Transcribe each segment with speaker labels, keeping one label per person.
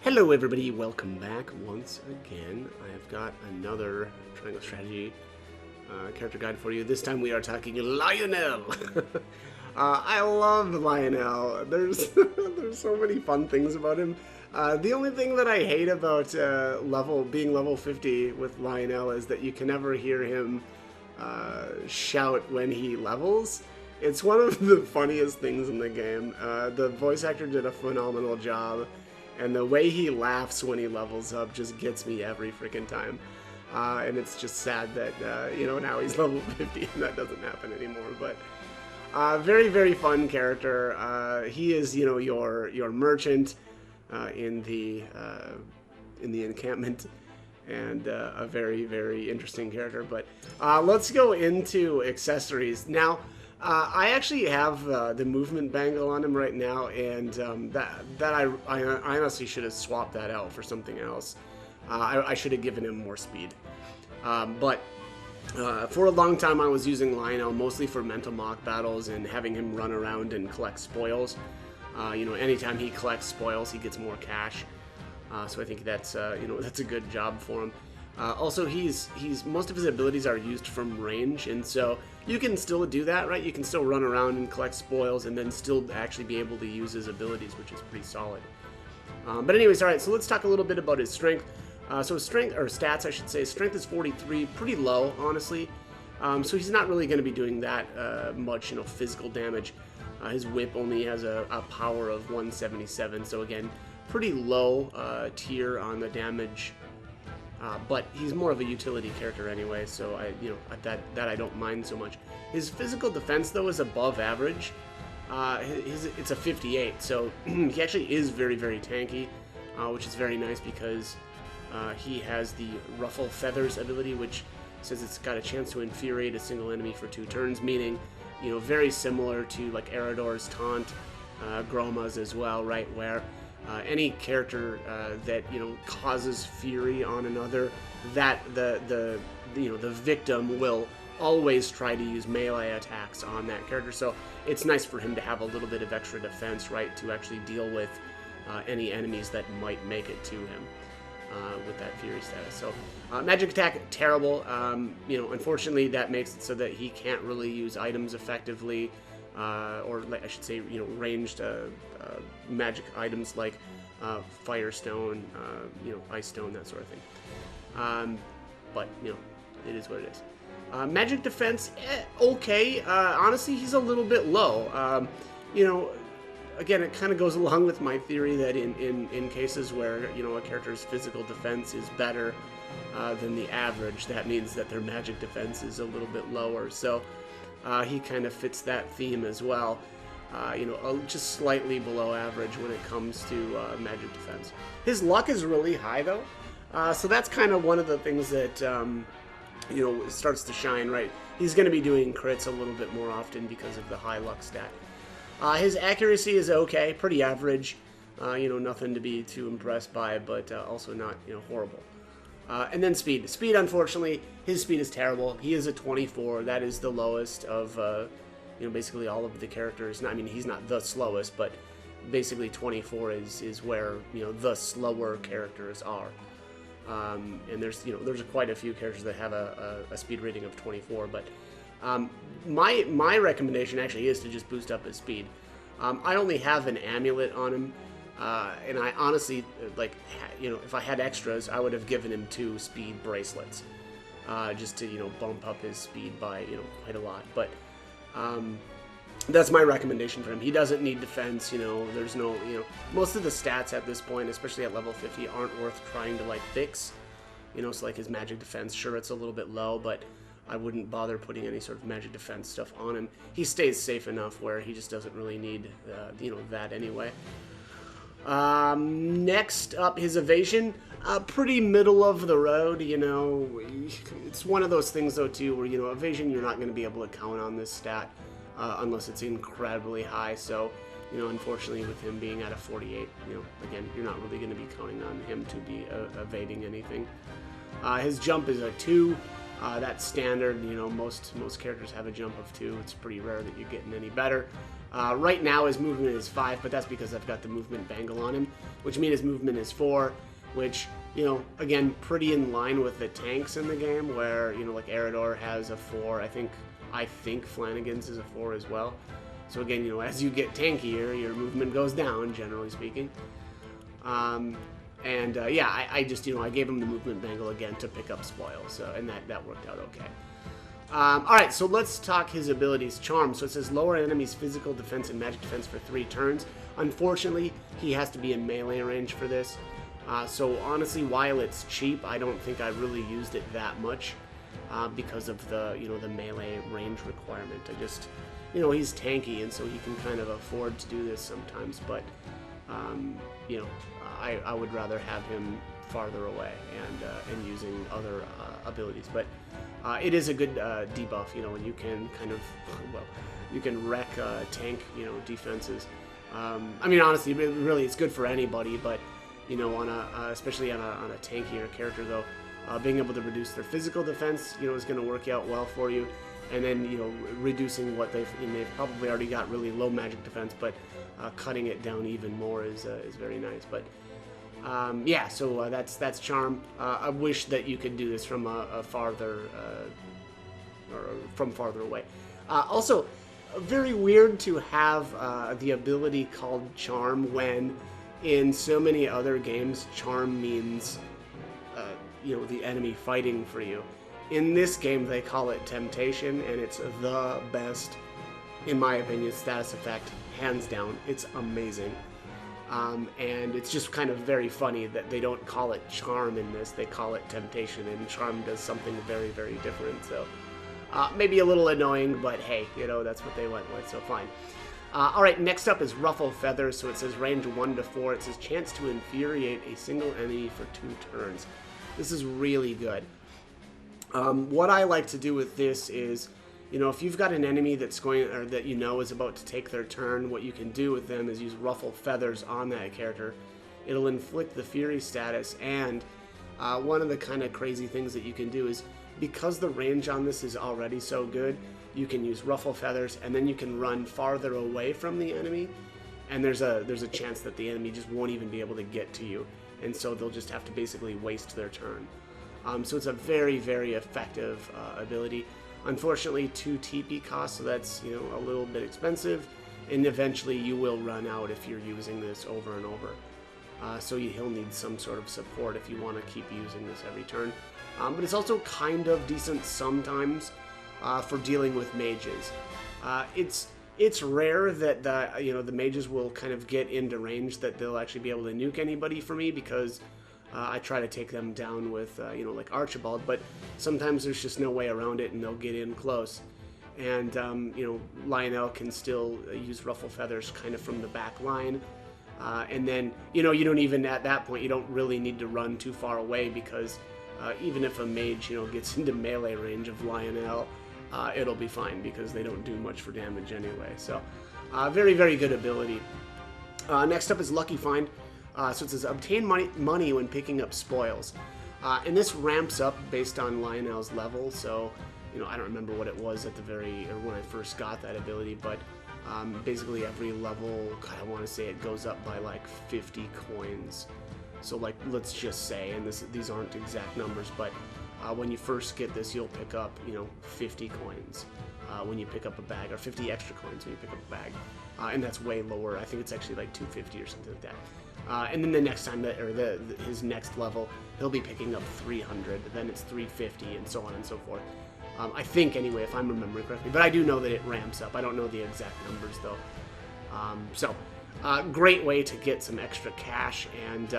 Speaker 1: Hello everybody, welcome back once again. I have got another Triangle Strategy character guide for you. This time we are talking Lionel. I love Lionel. There's there's so many fun things about him. The only thing that I hate about being level 50 with Lionel is that you can never hear him shout when he levels. It's one of the funniest things in the game. The voice actor did a phenomenal job. And the way he laughs when he levels up just gets me every freaking time. And it's just sad that, now he's level 50 and that doesn't happen anymore. But very, very fun character. He is, your merchant in the encampment. And a very, very interesting character. But let's go into accessories. Now, I actually have the movement bangle on him right now, and I honestly should have swapped that out for something else. I should have given him more speed. But for a long time I was using Lionel mostly for mental mock battles and having him run around and collect spoils. Anytime he collects spoils, he gets more cash. So I think that's that's a good job for him. Also, he's most of his abilities are used from range, and so you can still do that, right? You can still run around and collect spoils, and then still actually be able to use his abilities, which is pretty solid. But anyways, all right. So let's talk a little bit about his strength. So his strength, or stats, I should say, strength is 43, pretty low, honestly. So he's not really going to be doing that much, physical damage. His whip only has a power of 177, so again, pretty low tier on the damage. But he's more of a utility character anyway, so that I don't mind so much. His physical defense though is above average. It's a 58, so he actually is very, very tanky, which is very nice because he has the Ruffle Feathers ability, which says it's got a chance to infuriate a single enemy for 2 turns, meaning very similar to like Erador's taunt, Groma's as well, right, where any character that causes fury on another, that the victim will always try to use melee attacks on that character. So it's nice for him to have a little bit of extra defense, right, to actually deal with any enemies that might make it to him with that fury status. So magic attack, terrible. Unfortunately, that makes it so that he can't really use items effectively. Or I should say, ranged magic items like Firestone, Ice Stone, that sort of thing. But it is what it is. Magic defense, okay. Honestly, he's a little bit low. Again, it kind of goes along with my theory that in cases where a character's physical defense is better than the average, that means that their magic defense is a little bit lower. So. He kind of fits that theme as well, just slightly below average when it comes to magic defense. His luck is really high though, so that's kind of one of the things that starts to shine, right? He's going to be doing crits a little bit more often because of the high luck stat. His accuracy is okay, pretty average, nothing to be too impressed by, but also not horrible. And then speed. Speed, unfortunately, his speed is terrible. He is a 24. That is the lowest of, basically all of the characters. I mean, he's not the slowest, but basically 24 is where, the slower characters are. And there's quite a few characters that have a speed rating of 24. But my recommendation actually is to just boost up his speed. I only have an amulet on him. And I honestly, if I had extras, I would have given him 2 speed bracelets, just to, bump up his speed by, quite a lot. But that's my recommendation for him. He doesn't need defense, there's no, most of the stats at this point, especially at level 50, aren't worth trying to, fix. So, his magic defense, sure, it's a little bit low, but I wouldn't bother putting any sort of magic defense stuff on him. He stays safe enough where he just doesn't really need, that anyway. Next up, his evasion, pretty middle of the road, it's one of those things though too, where, evasion, you're not going to be able to count on this stat, unless it's incredibly high, so, unfortunately with him being at a 48, again, you're not really going to be counting on him to be evading anything. His jump is a 2, that's standard, most characters have a jump of 2, it's pretty rare that you're getting any better. Right now his movement is 5, but that's because I've got the movement bangle on him, which means his movement is 4, which, you know, again, pretty in line with the tanks in the game, where, you know, like Eridor has a 4. I think Flanagan's is a 4 as well. So again, you know, as you get tankier, your movement goes down, generally speaking. Yeah, I just, you know, I gave him the movement bangle again to pick up spoil, so, and that worked out okay. Alright, so let's talk his abilities. Charm. So it says lower enemies' physical defense and magic defense for 3 turns. Unfortunately, he has to be in melee range for this. So honestly, while it's cheap, I don't think I really used it that much because of the, you know, the melee range requirement. I just, you know, he's tanky, and so he can kind of afford to do this sometimes, but, you know, I would rather have him farther away and using other abilities. But it is a good debuff, you know, and you can kind of, well, you can wreck tank, you know, defenses. I mean, honestly, really, it's good for anybody, but, you know, on especially on a tankier character, though, being able to reduce their physical defense, you know, is going to work out well for you. And then, you know, reducing what they've probably already got really low magic defense, but cutting it down even more is very nice. But yeah, so that's Charm. I wish that you could do this from a farther or from farther away. Also, very weird to have the ability called Charm when in so many other games Charm means you know, the enemy fighting for you. In this game, they call it Temptation, and it's the best, in my opinion, status effect, hands down. It's amazing. And it's just kind of very funny that they don't call it Charm in this, they call it Temptation, and Charm does something very, very different. So maybe a little annoying, but hey, you know, that's what they went with, so fine. Alright, next up is Ruffle Feathers. So it says range 1 to 4. It says chance to infuriate a single enemy for 2 turns. This is really good. What I like to do with this is, you know, if you've got an enemy that's going, or that you know is about to take their turn, what you can do with them is use Ruffle Feathers on that character. It'll inflict the Fury status, and one of the kind of crazy things that you can do is, because the range on this is already so good, you can use Ruffle Feathers, and then you can run farther away from the enemy, and there's a chance that the enemy just won't even be able to get to you, and so they'll just have to basically waste their turn. So it's a very, very effective ability. Unfortunately, 2 TP costs, so that's, you know, a little bit expensive, and eventually you will run out if you're using this over and over. So he'll need some sort of support if you want to keep using this every turn. But it's also kind of decent sometimes for dealing with mages. It's rare that the mages will kind of get into range that they'll actually be able to nuke anybody for me, because I try to take them down with, you know, like Archibald, but sometimes there's just no way around it and they'll get in close. And, you know, Lionel can still use Ruffle Feathers kind of from the back line. And then, you know, you don't even, at that point, you don't really need to run too far away, because even if a mage, you know, gets into melee range of Lionel, it'll be fine, because they don't do much for damage anyway. So, very, very good ability. Next up is Lucky Find. So it says obtain money when picking up spoils. And this ramps up based on Lionel's level, so, you know, I don't remember what it was at the when I first got that ability, but basically every level, God, I want to say it goes up by like 50 coins. So, like, let's just say, and these aren't exact numbers, but when you first get this, you'll pick up, you know, 50 coins when you pick up a bag, or 50 extra coins when you pick up a bag. And that's way lower. I think it's actually like 250 or something like that. And then the next time, his next level, he'll be picking up 300, then it's 350, and so on and so forth. I think, anyway, if I'm remembering correctly. But I do know that it ramps up. I don't know the exact numbers, though. Great way to get some extra cash, and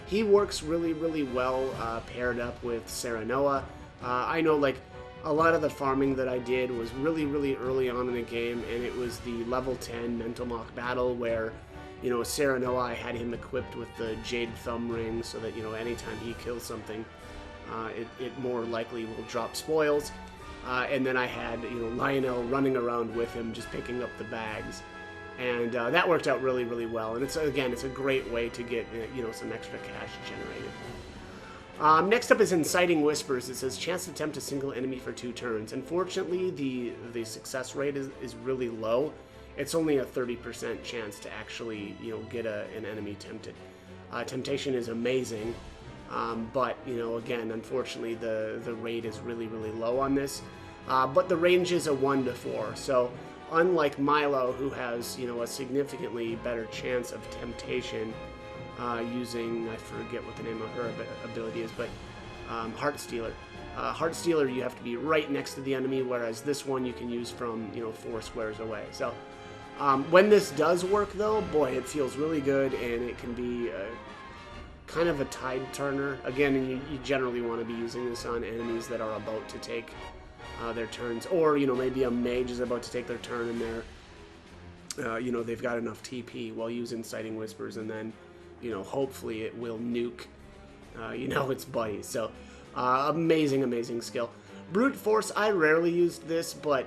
Speaker 1: he works really, really well paired up with Serenoa. I know, like, a lot of the farming that I did was really, really early on in the game, and it was the level 10 Mental Mock Battle where, you know, Serenoa, I had him equipped with the Jade Thumb Ring so that, you know, anytime he kills something, it more likely will drop spoils. And then I had, you know, Lionel running around with him just picking up the bags. And that worked out really, really well. And it's a great way to get, you know, some extra cash generated. Next up is Inciting Whispers. It says chance to tempt a single enemy for 2 turns. Unfortunately, the success rate is really low. it's only a 30% chance to actually, you know, get an enemy tempted. Temptation is amazing, but, you know, again, unfortunately, the rate is really, really low on this. But the range is a 1 to 4, so unlike Milo, who has, you know, a significantly better chance of temptation using, I forget what the name of her ability is, but Heart Stealer. Heart Stealer, you have to be right next to the enemy, whereas this one you can use from, you know, 4 squares away. So when this does work, though, boy, it feels really good, and it can be kind of a tide turner. Again, you generally want to be using this on enemies that are about to take their turns, or, you know, maybe a mage is about to take their turn and they're, you know, they've got enough TP while using Inciting Whispers, and then, you know, hopefully it will nuke, you know, its buddies. So amazing, amazing skill. Brute Force, I rarely used this, but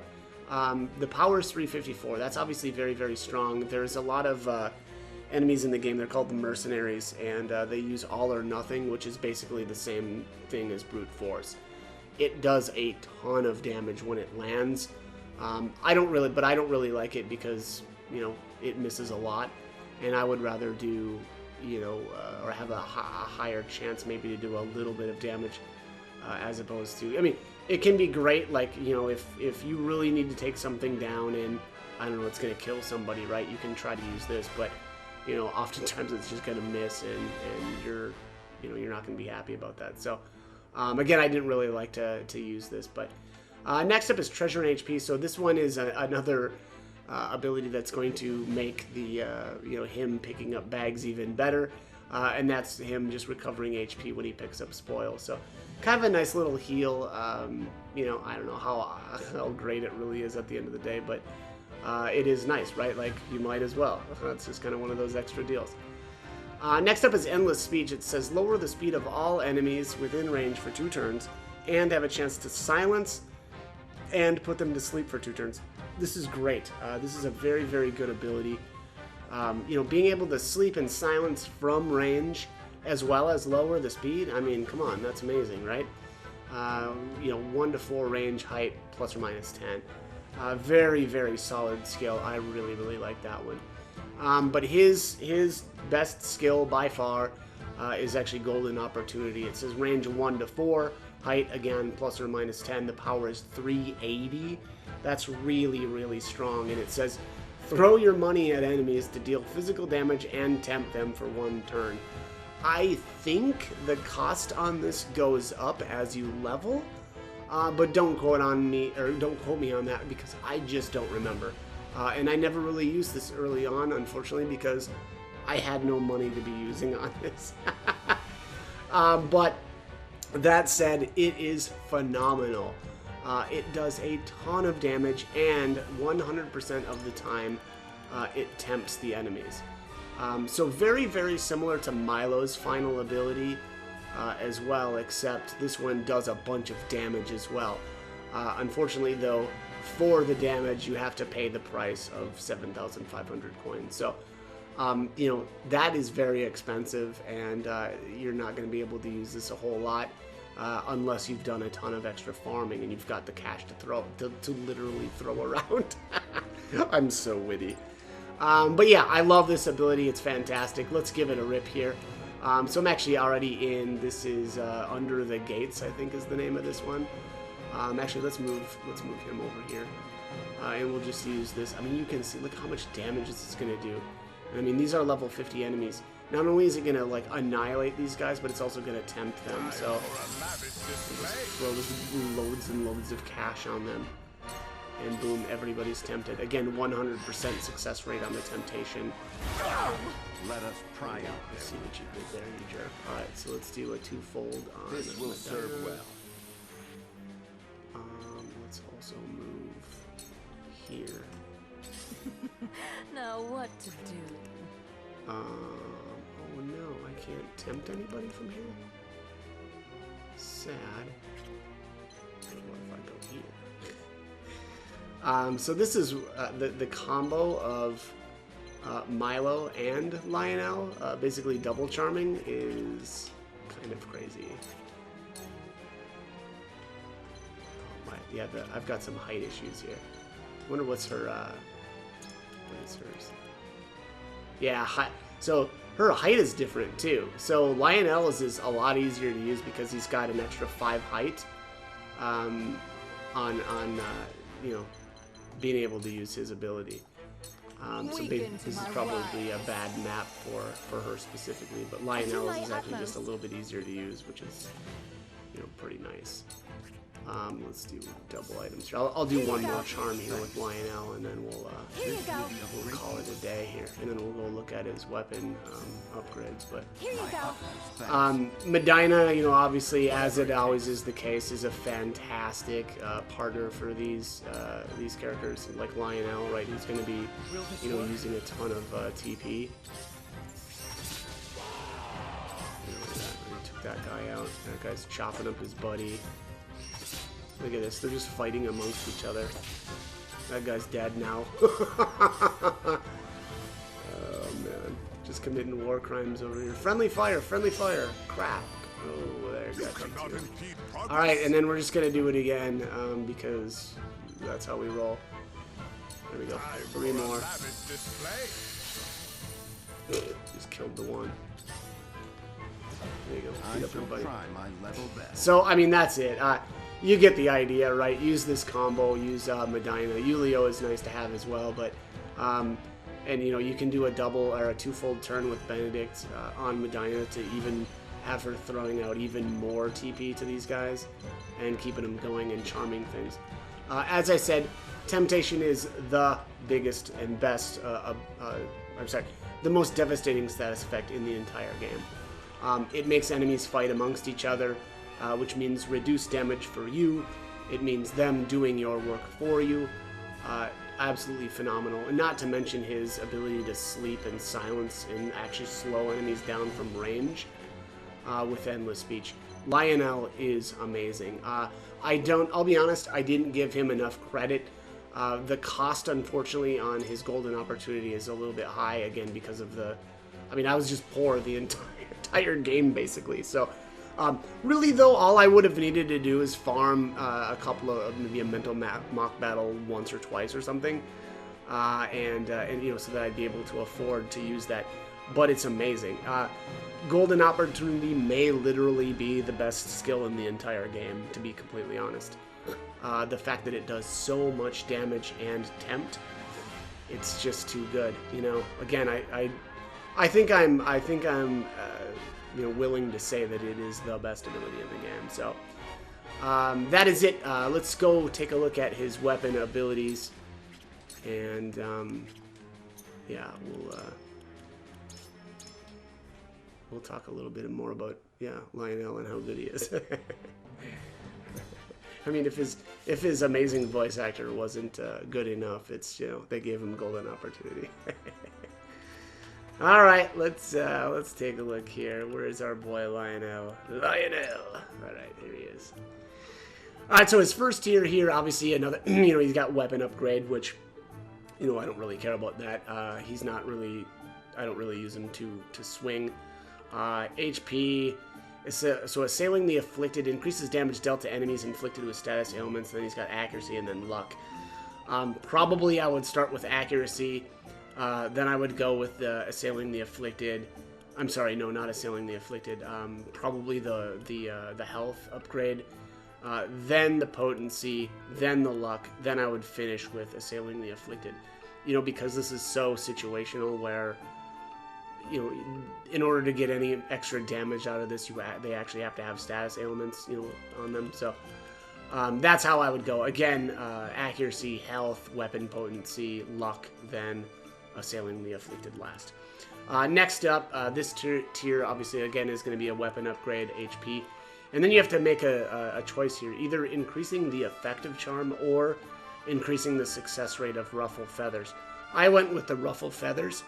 Speaker 1: the power is 354. That's obviously very, very strong. There's a lot of enemies in the game. They're called the Mercenaries, and they use All or Nothing, which is basically the same thing as Brute Force. It does a ton of damage when it lands. I don't really like it because, you know, it misses a lot, and I would rather do, you know, or have a higher chance maybe to do a little bit of damage as opposed to, I mean, it can be great, like, you know, if you really need to take something down and, I don't know, it's going to kill somebody, right? You can try to use this, but, you know, oftentimes it's just going to miss, and you're, you know, you're not going to be happy about that. So, again, I didn't really like to use this, but next up is Treasure and HP. So this one is another ability that's going to make the, you know, him picking up bags even better, and that's him just recovering HP when he picks up spoil. So kind of a nice little heal. You know, I don't know how great it really is at the end of the day, but it is nice, right? Like, you might as well. That's just kind of one of those extra deals. Next up is Endless Speech. It says lower the speed of all enemies within range for 2 turns and have a chance to silence and put them to sleep for 2 turns. This is great. This is a very, very good ability. You know, being able to sleep and silence from range as well as lower the speed, I mean, come on, that's amazing, right? You know, 1 to 4 range, height, plus or minus 10. Very, very solid skill. I really, really like that one. But his best skill by far is actually Golden Opportunity. It says range 1 to 4, height, again, plus or minus 10. The power is 380. That's really, really strong. And it says throw your money at enemies to deal physical damage and tempt them for 1 turn. I think the cost on this goes up as you level, but don't quote me on that, because I just don't remember. And I never really used this early on, unfortunately, because I had no money to be using on this. But that said, it is phenomenal. It does a ton of damage, and 100% of the time, it tempts the enemies. So very, very similar to Milo's final ability as well, except this one does a bunch of damage as well. Unfortunately, though, for the damage, you have to pay the price of 7,500 coins. So, you know, that is very expensive, and you're not going to be able to use this a whole lot unless you've done a ton of extra farming and you've got the cash to literally throw around. I'm so witty. But yeah, I love this ability. It's fantastic. Let's give it a rip here. So I'm actually already in. This is Under the Gates, I think is the name of this one. Actually, let's move him over here, and we'll just use this. I mean, you can see, look how much damage this is going to do. I mean, these are level 50 enemies. Not only is it going to, like, annihilate these guys, but it's also going to tempt them. So just throw loads and loads of cash on them, and boom, everybody's tempted. Again, 100% success rate on the temptation.
Speaker 2: Let us try out.
Speaker 1: Let's see what you did there, you jerk. All right, so let's do a 2-fold on
Speaker 2: this will serve well.
Speaker 1: Let's also move here.
Speaker 3: Now what to do?
Speaker 1: Oh no, I can't tempt anybody from here? Sad. What if I go here? So this is the combo of Milo and Lionel, basically double charming, is kind of crazy. Oh my, yeah, I've got some height issues here. I wonder what's her What is hers? Yeah, so her height is different too. So Lionel's is a lot easier to use because he's got an extra 5 height on you know, being able to use his ability. So this is probably a bad map for her specifically, but Lionel's is actually just a little bit easier to use, which is, you know, pretty nice. Let's do double items here. I'll do one more charm here with Lionel, and then we'll call it a day here. And then we'll go look at his weapon upgrades. But Medina, you know, obviously, as it always is the case, is a fantastic partner for these characters. Like Lionel, right? He's going to be, you know, using a ton of TP. Took that guy out. That guy's chopping up his buddy. Look at this, they're just fighting amongst each other. That guy's dead now. Oh man, just committing war crimes over here. Friendly fire, crap. Oh, there you go. Alright, and then we're just gonna do it again, because that's how we roll. There we go, 3 more. Just killed the one. There you go, beat up everybody. So, I mean, that's it. You get the idea, right? Use this combo, use Medina. Yulio is nice to have as well, but, and you know, you can do a double or a 2-fold turn with Benedict on Medina to even have her throwing out even more TP to these guys and keeping them going and charming things. As I said, Temptation is the biggest and best, I'm sorry, the most devastating status effect in the entire game. It makes enemies fight amongst each other, which means reduced damage for you. It means them doing your work for you. Absolutely phenomenal. And not to mention his ability to sleep and silence and actually slow enemies down from range with endless speech. Lionel is amazing. I'll be honest, I didn't give him enough credit. The cost, unfortunately, on his golden opportunity is a little bit high, again, because of I mean, I was just poor the entire game, basically. So, really, though, all I would have needed to do is farm a couple of, maybe a mental mock battle once or twice or something, and you know, so that I'd be able to afford to use that. But it's amazing. Golden Opportunity may literally be the best skill in the entire game, to be completely honest. The fact that it does so much damage and tempt, it's just too good. You know, again, I think I'm you know, willing to say that it is the best ability in the game. So that is it. Let's go take a look at his weapon abilities, and yeah, we'll talk a little bit more about Lionel and how good he is. I mean, if his amazing voice actor wasn't good enough, it's, you know, they gave him golden opportunity. All right, let's take a look here. Where is our boy Lionel? Lionel. All right, here he is. All right, so his first tier here, obviously another. You know, he's got weapon upgrade, which, you know, I don't really care about that. He's not really. I don't really use him to swing. HP. So assailing the afflicted increases damage dealt to enemies inflicted with status ailments. Then he's got accuracy and then luck. Probably I would start with accuracy. Then I would go with the assailing the afflicted. I'm sorry, no, not assailing the afflicted. Probably the health upgrade. Then the potency. Then the luck. Then I would finish with assailing the afflicted. You know, because this is so situational, where, you know, in order to get any extra damage out of this, they actually have to have status ailments, you know, on them. So that's how I would go. Again, accuracy, health, weapon potency, luck, then assailing the afflicted last. Next up, this tier obviously again is going to be a weapon upgrade, HP, and then you have to make a choice here, either increasing the effective charm or increasing the success rate of ruffle feathers. I went with the ruffle feathers.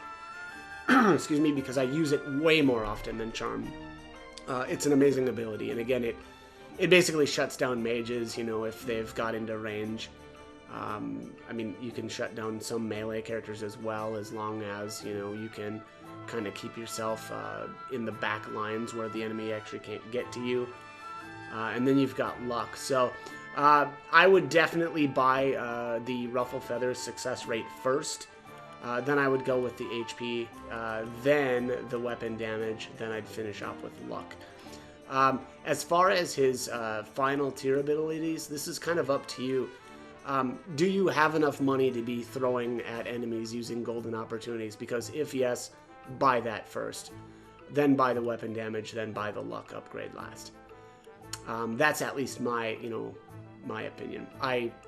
Speaker 1: Excuse me, because I use it way more often than charm. It's an amazing ability, and again, it basically shuts down mages, you know, if they've got into range. I mean, you can shut down some melee characters as well, as long as, you know, you can kind of keep yourself in the back lines where the enemy actually can't get to you. And then you've got luck. So I would definitely buy the ruffle feathers success rate first. Then I would go with the HP, then the weapon damage, then I'd finish off with luck. As far as his final tier abilities, this is kind of up to you. Do you have enough money to be throwing at enemies using golden opportunities? Because if yes, buy that first. Then buy the weapon damage, then buy the luck upgrade last. That's at least my, my opinion.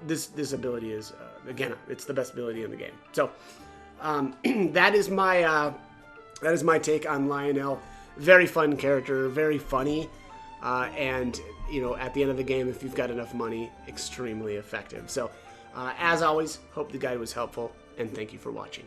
Speaker 1: This ability is, again, it's the best ability in the game. So, that is my take on Lionel. Very fun character, very funny, and at the end of the game, if you've got enough money, extremely effective. So, as always, hope the guide was helpful, and thank you for watching.